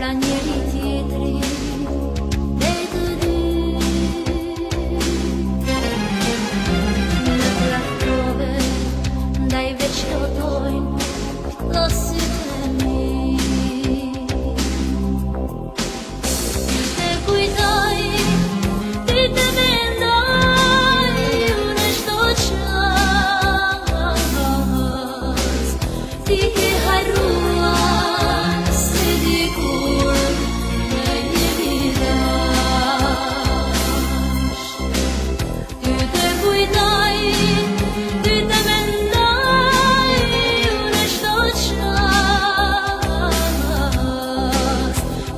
nga njeri tjetri dhe të dy. Në traftove ndaj veç lotojnë këto sytë e mi. Te kujtoj, ti te mendoj, unë çdo çast. Ti ke harruar se dikur ne jemi dash. Ty te kujtoj, ty te mendoj, unë çdo çast.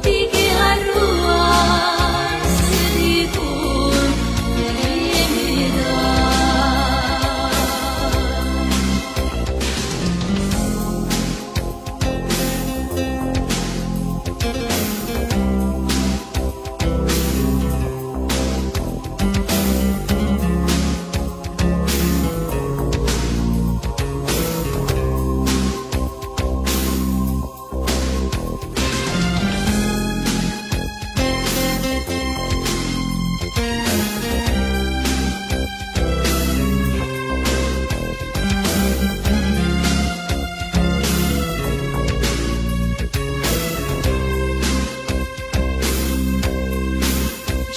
Ti ke harruar se dikur ne jemi dash.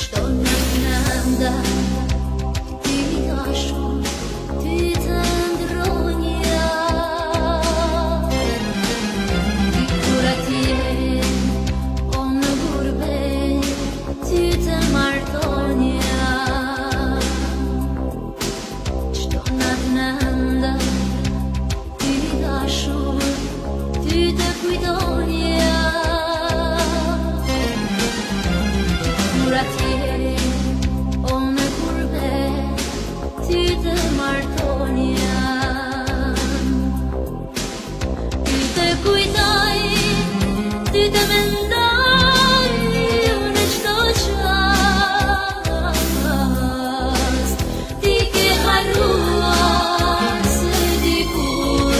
Çdo nënda ti ashu, ti të ndronja. Dikur atje o në gurbet ty të martonja. Çdo nënda ti ashu, ty të kujtonja. Kur atje o në gurbet ty të martonja. Ty të kujtoj, ty të mendoj, unë çdo çast. Ti ke harruar se dikur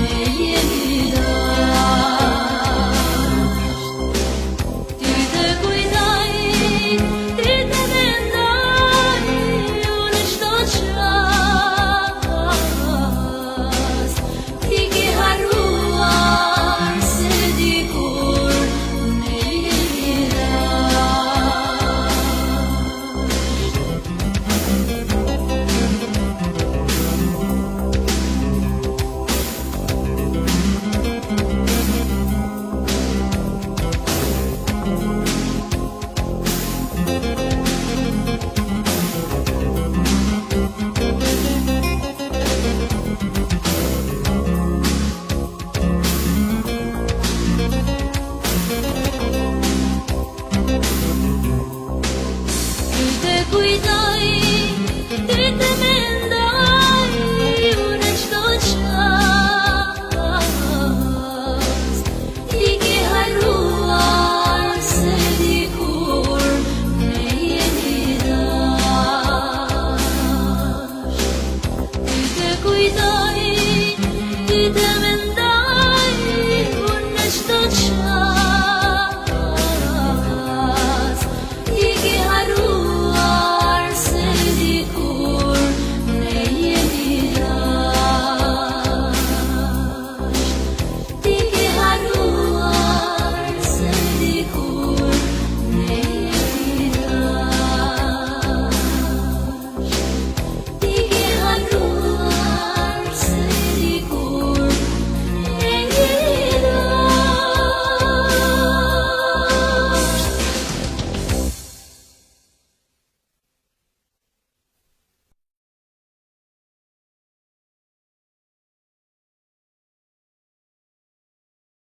ne jemi dash. Ty të kujtoj, ti të mendoj, unë çdo çast. Ti ke harruar se dikur ne jemi dash.